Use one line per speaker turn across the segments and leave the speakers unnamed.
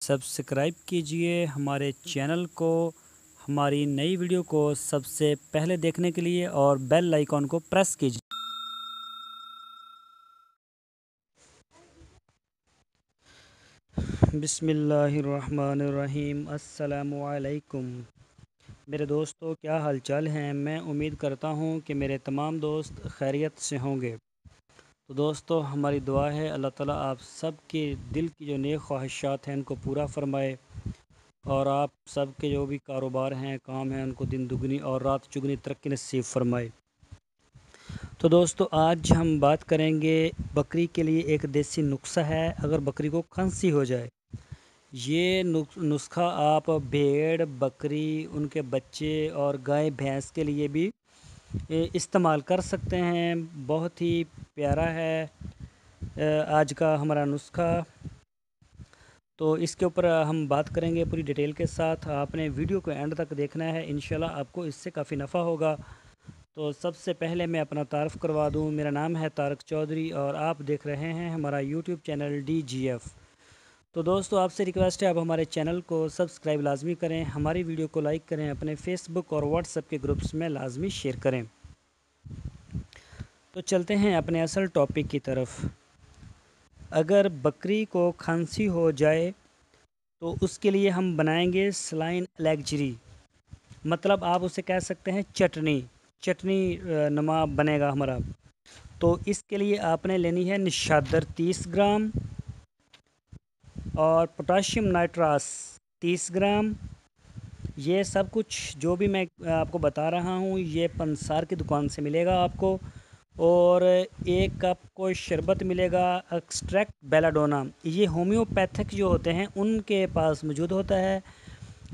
Subscribe कीजिए हमारे channel को हमारी नई वीडियो को सबसे पहले देखने के लिए और बेल आइकॉन को प्रेस कीजिए। बिस्मिल्लाहिर्रहमानिर्रहीम। अस्सलामु अलैकुम मेरे दोस्तों, क्या हाल चाल हैं। मैं उम्मीद करता हूं कि मेरे तमाम दोस्त खैरियत से होंगे। तो दोस्तों, हमारी दुआ है अल्लाह ताला आप सब के दिल की जो नेक ख्वाहिशात हैं उनको पूरा फरमाए और आप सब के जो भी कारोबार हैं, काम हैं, उनको दिन दुगनी और रात चुगनी तरक्की नसीब फरमाए। तो दोस्तों, आज हम बात करेंगे बकरी के लिए एक देसी नुस्खा है। अगर बकरी को खांसी हो जाए, ये नुस्खा आप भेड़, बकरी, उनके बच्चे और गाय भैंस के लिए भी इस्तेमाल कर सकते हैं। बहुत ही प्यारा है आज का हमारा नुस्खा। तो इसके ऊपर हम बात करेंगे पूरी डिटेल के साथ। आपने वीडियो को एंड तक देखना है, इंशाल्लाह आपको इससे काफ़ी नफ़ा होगा। तो सबसे पहले मैं अपना तारफ़ करवा दूं। मेरा नाम है तारक चौधरी और आप देख रहे हैं हमारा यूट्यूब चैनल DGF। तो दोस्तों, आपसे रिक्वेस्ट है आप हमारे चैनल को सब्सक्राइब लाजमी करें, हमारी वीडियो को लाइक करें, अपने फेसबुक और व्हाट्सएप के ग्रुप्स में लाजमी शेयर करें। तो चलते हैं अपने असल टॉपिक की तरफ। अगर बकरी को खांसी हो जाए तो उसके लिए हम बनाएंगे सलाइन एलेक्जरी, मतलब आप उसे कह सकते हैं चटनी नमा बनेगा हमारा। तो इसके लिए आपने लेनी है निशादर 30 ग्राम और पोटाशियम नाइट्रास 30 ग्राम। ये सब कुछ जो भी मैं आपको बता रहा हूँ ये पंसार की दुकान से मिलेगा आपको। और 1 कप को शरबत मिलेगा एक्सट्रैक्ट बेलाडोना। ये होम्योपैथिक जो होते हैं उनके पास मौजूद होता है,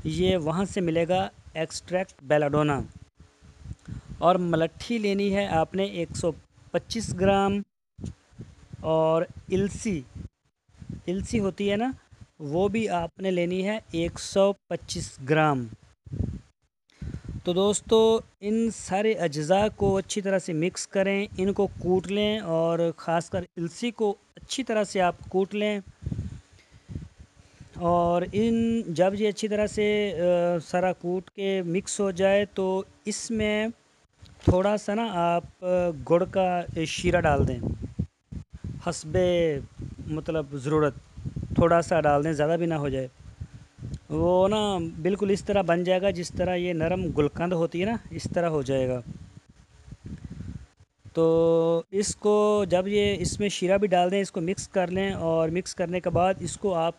ये वहाँ से मिलेगा एक्सट्रैक्ट बेलाडोना। और मलट्ठी लेनी है आपने 125 ग्राम। और इलसी होती है ना, वो भी आपने लेनी है 125 ग्राम। तो दोस्तों, इन सारे अज्जा को अच्छी तरह से मिक्स करें, इनको कूट लें और ख़ासकर इलसी को अच्छी तरह से आप कूट लें। और जब ये अच्छी तरह से सारा कूट के मिक्स हो जाए तो इसमें थोड़ा सा ना आप गुड़ का शीरा डाल दें, हस्बे मतलब ज़रूरत थोड़ा सा डाल दें, ज़्यादा भी ना हो जाए। वो ना बिल्कुल इस तरह बन जाएगा जिस तरह ये नरम गुलकंद होती है ना, इस तरह हो जाएगा। तो इसको जब ये इसमें शीरा भी डाल दें, इसको मिक्स कर लें और मिक्स करने के बाद इसको आप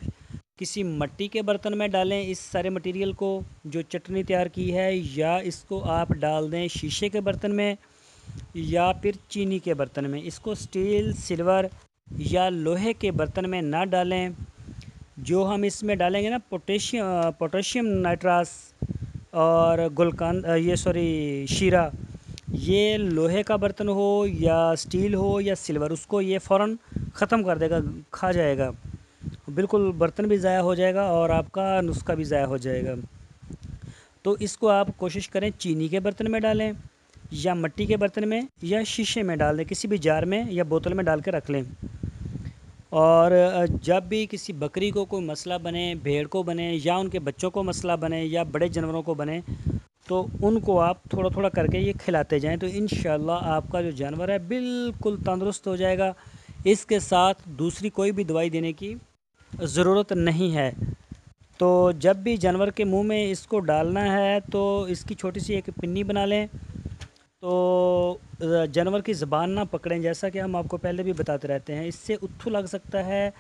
किसी मिट्टी के बर्तन में डालें इस सारे मटेरियल को जो चटनी तैयार की है, या इसको आप डाल दें शीशे के बर्तन में या फिर चीनी के बर्तन में। इसको स्टील, सिल्वर या लोहे के बर्तन में ना डालें। जो हम इसमें डालेंगे ना पोटेशियम नाइट्रास और गुलकंद शीरा, ये लोहे का बर्तन हो या स्टील हो या सिल्वर, उसको ये फ़ौरन ख़त्म कर देगा, खा जाएगा। बिल्कुल बर्तन भी ज़ाया हो जाएगा और आपका नुस्खा भी ज़ाया हो जाएगा। तो इसको आप कोशिश करें चीनी के बर्तन में डालें या मिट्टी के बर्तन में या शीशे में डाल दें, किसी भी जार में या बोतल में डाल के रख लें। और जब भी किसी बकरी को कोई मसला बने, भेड़ को बने या उनके बच्चों को मसला बने या बड़े जानवरों को बने, तो उनको आप थोड़ा थोड़ा करके ये खिलाते जाएं। तो इंशाल्लाह आपका जो जानवर है बिल्कुल तंदुरुस्त हो जाएगा। इसके साथ दूसरी कोई भी दवाई देने की ज़रूरत नहीं है। तो जब भी जानवर के मुंह में इसको डालना है तो इसकी छोटी सी एक पिन्नी बना लें, तो जानवर की ज़बान ना पकड़ें, जैसा कि हम आपको पहले भी बताते रहते हैं। इससे उत्थू लग सकता है,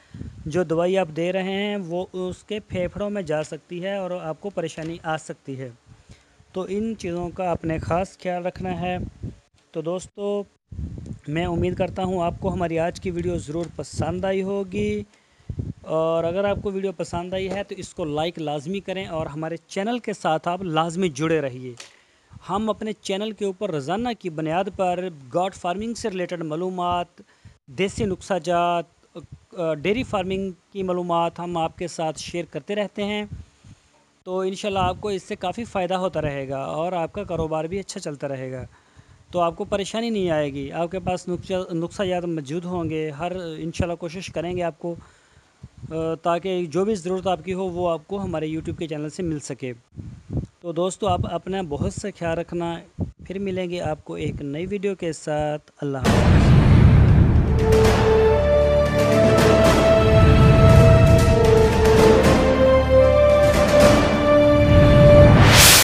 जो दवाई आप दे रहे हैं वो उसके फेफड़ों में जा सकती है और आपको परेशानी आ सकती है। तो इन चीज़ों का अपने ख़ास ख्याल रखना है। तो दोस्तों, मैं उम्मीद करता हूँ आपको हमारी आज की वीडियो ज़रूर पसंद आई होगी। और अगर आपको वीडियो पसंद आई है तो इसको लाइक लाजमी करें और हमारे चैनल के साथ आप लाजमी जुड़े रहिए। हम अपने चैनल के ऊपर रोज़ाना की बुनियाद पर गॉड फार्मिंग से रिलेटेड मालूमात, देसी नुस्खा जात, डेयरी फार्मिंग की मालूमात हम आपके साथ शेयर करते रहते हैं। तो इंशाल्लाह आपको इससे काफ़ी फ़ायदा होता रहेगा और आपका कारोबार भी अच्छा चलता रहेगा। तो आपको परेशानी नहीं आएगी, आपके पास नुस्खा याद मौजूद होंगे। हर इंशाल्लाह कोशिश करेंगे आपको تاکہ جو بھی ضرورت آپ کی ہو وہ آپ کو ہمارے یوٹیوب کے چینل سے مل سکے۔ تو دوستو آپ اپنا بہت سا خیال رکھنا، پھر ملیں گے آپ کو ایک نئی ویڈیو کے ساتھ۔ اللہ حافظ۔